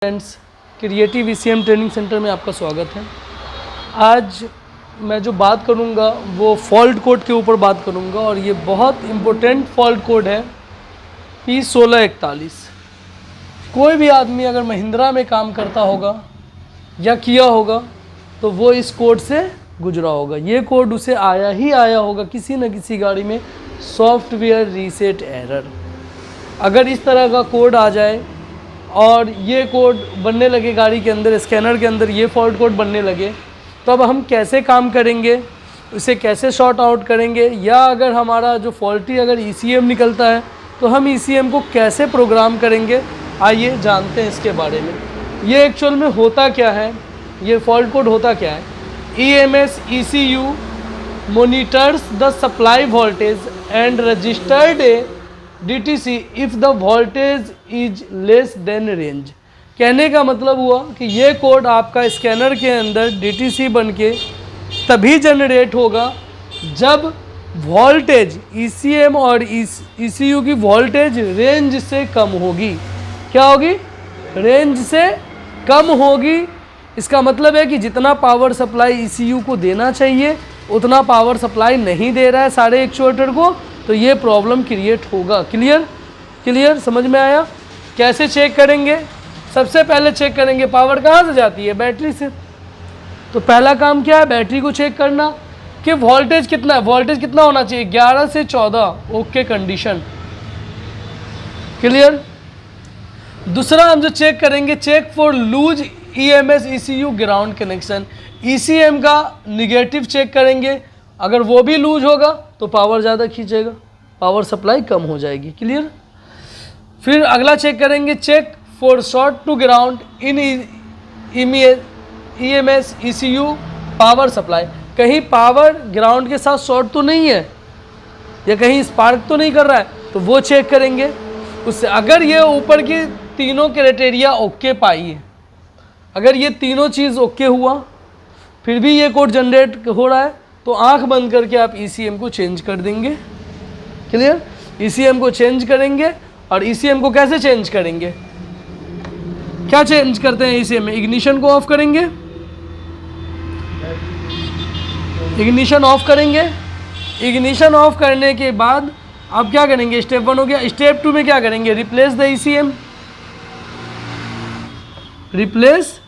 Friends, creative ECM training centre में आपका स्वागत है। आज मैं जो बात करूंगा वो फॉल्ट कोड के ऊपर बात करूंगा और ये बहुत इम्पोर्टेंट फॉल्ट कोड है P1641। कोई भी आदमी अगर महिंद्रा में काम करता होगा या किया होगा तो वो इस कोड से गुजरा होगा। ये कोड उसे आया होगा किसी न किसी गाड़ी में, सॉफ्टवेयर रीसेट एरर। अगर इस तरह का कोड आ जाए और ये कोड बनने लगे गाड़ी के अंदर, स्कैनर के अंदर ये फॉल्ट कोड बनने लगे, तो अब हम कैसे काम करेंगे, उसे कैसे शॉर्ट आउट करेंगे, या अगर हमारा जो फॉल्टी अगर ईसीएम निकलता है तो हम ईसीएम को कैसे प्रोग्राम करेंगे, आइए जानते हैं इसके बारे में। ये एक्चुअल में होता क्या है, ये फॉल्ट कोड होता क्या है। EMS ECU monitors the supply voltage and registered a DTC if the voltage is less than range। कहने का मतलब हुआ कि ये कोड आपका स्कैनर के अंदर DTC बन के तभी जनरेट होगा जब वोल्टेज ECM और ECU की वोल्टेज रेंज से कम होगी। क्या होगी? रेंज से कम होगी। इसका मतलब है कि जितना पावर सप्लाई ECU को देना चाहिए उतना पावर सप्लाई नहीं दे रहा है सारे एक्चुएटर को, तो ये प्रॉब्लम क्रिएट होगा। क्लियर समझ में आया? कैसे चेक करेंगे? सबसे पहले चेक करेंगे पावर कहाँ से जाती है, बैटरी से। तो पहला काम क्या है, बैटरी को चेक करना कि वोल्टेज कितना है। वोल्टेज कितना होना चाहिए? 11 से 14, ओके कंडीशन। क्लियर। दूसरा हम जो चेक करेंगे, check for loose EMS ECU ground connection. ECM का निगेटिव चेक करेंगे, अगर वो भी लूज होगा तो पावर ज़्यादा खींचेगा, पावर सप्लाई कम हो जाएगी। क्लियर। फिर अगला चेक करेंगे, check for short to ground in EMS ECU power supply. कहीं पावर ग्राउंड के साथ शॉर्ट तो नहीं है या कहीं स्पार्क तो नहीं कर रहा है, तो वो चेक करेंगे। उससे अगर ये ऊपर की तीनों क्राइटेरिया ओके पाई है, अगर ये तीनों चीज़ ओके हुआ, फिर भी ये कोड जनरेट हो रहा है, तो आंख बंद करके आप ECM को चेंज कर देंगे। क्लियर। ECM को चेंज करेंगे। और ECM को कैसे चेंज करेंगे? क्या चेंज करते हैं ECM में? इग्निशन को ऑफ करेंगे, इग्निशन ऑफ करेंगे। इग्निशन ऑफ करने के बाद आप क्या करेंगे? स्टेप 1 हो गया। स्टेप 2 में क्या करेंगे? Replace the ECM, replace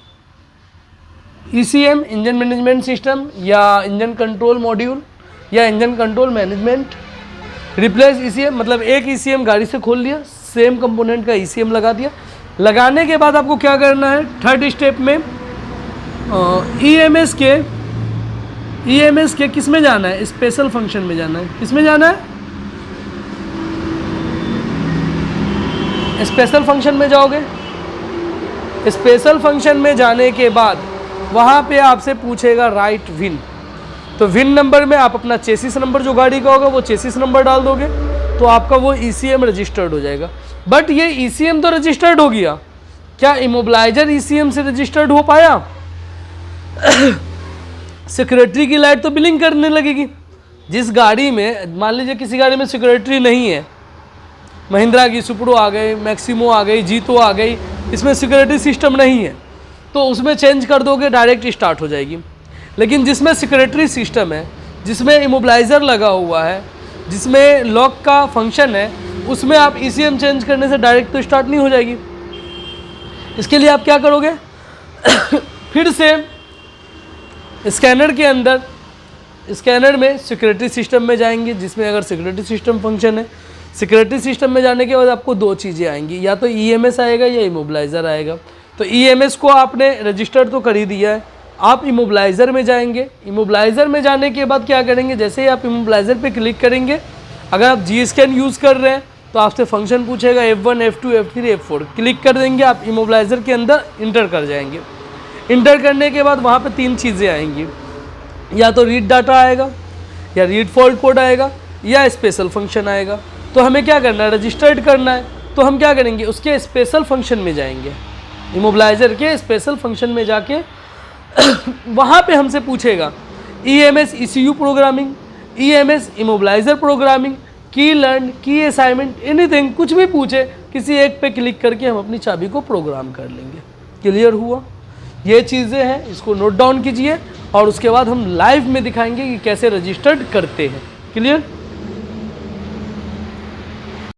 ECM engine management system या इंजन कंट्रोल मॉड्यूल या engine control management. Replace ECM मतलब एक ECM गाड़ी से खोल लिया, सेम कंपोनेंट का ECM लगा दिया। लगाने के बाद आपको क्या करना है? थर्ड स्टेप में EMS के किस में जाना है? स्पेशल फंक्शन में जाना है। किस में जाना है? स्पेशल फंक्शन में जाओगे। स्पेशल फंक्शन में जाने के बाद वहाँ पे आपसे पूछेगा राइट विन। तो विन नंबर में आप अपना चेसिस नंबर जो गाड़ी का होगा वो चेसिस नंबर डाल दोगे, तो आपका वो ECM रजिस्टर्ड हो जाएगा। बट ये ECM तो रजिस्टर्ड हो गया, क्या इमोबिलाइजर ECM से रजिस्टर्ड हो पाया? सिक्योरिटी की लाइट तो बिलिंग करने लगेगी। जिस गाड़ी में, मान लीजिए किसी गाड़ी में सिक्योरिटी नहीं है, महिंद्रा की सुपरो आ गई, मैक्सिमो आ गई, जीतो आ गई, इसमें सिक्योरिटी सिस्टम नहीं है, तो उसमें चेंज कर दोगे, डायरेक्ट स्टार्ट हो जाएगी। लेकिन जिसमें सिक्योरिटी सिस्टम है, जिसमें इमोबिलाइज़र लगा हुआ है, जिसमें लॉक का फंक्शन है, उसमें आप ECM चेंज करने से डायरेक्ट तो स्टार्ट नहीं हो जाएगी। इसके लिए आप क्या करोगे? फिर से स्कैनर के अंदर, स्कैनर में सिक्योरिटी सिस्टम में जाएंगे, जिसमें अगर सिक्योरिटी सिस्टम फंक्शन है। सिक्योरिटी सिस्टम में जाने के बाद आपको दो चीज़ें आएंगी, या तो EMS आएगा या इमोबिलाइज़र आएगा। तो EMS को आपने रजिस्टर तो कर ही दिया है, आप इमोबिलाइज़र में जाएंगे। इमोबिलाइज़र में जाने के बाद क्या करेंगे? जैसे ही आप इमोबिलाइज़र पे क्लिक करेंगे, अगर आप G-स्कैन यूज़ कर रहे हैं तो आपसे फंक्शन पूछेगा F1 F2 F3 F4। Click कर देंगे, आप इमोबिलाइज़र के अंदर इंटर कर जाएंगे। इंटर करने के बाद वहाँ पे तीन चीज़ें आएंगी, या तो रीड डाटा आएगा, या रीड फॉल्ट कोड आएगा, या स्पेशल फंक्शन आएगा। तो हमें क्या करना है? रजिस्टर्ड करना है। तो हम क्या करेंगे? उसके स्पेशल फंक्शन में जाएंगे, इमोबिलाइज़र के स्पेशल फंक्शन में जाके वहाँ पे हमसे पूछेगा EMS ECU programming, EMS immobiliser programming, की लर्न, की असाइनमेंट, एनीथिंग, कुछ भी पूछे, किसी एक पे क्लिक करके हम अपनी चाबी को प्रोग्राम कर लेंगे। क्लियर हुआ? ये चीज़ें हैं, इसको नोट डाउन कीजिए और उसके बाद हम लाइव में दिखाएंगे कि कैसे रजिस्टर्ड करते हैं। क्लियर?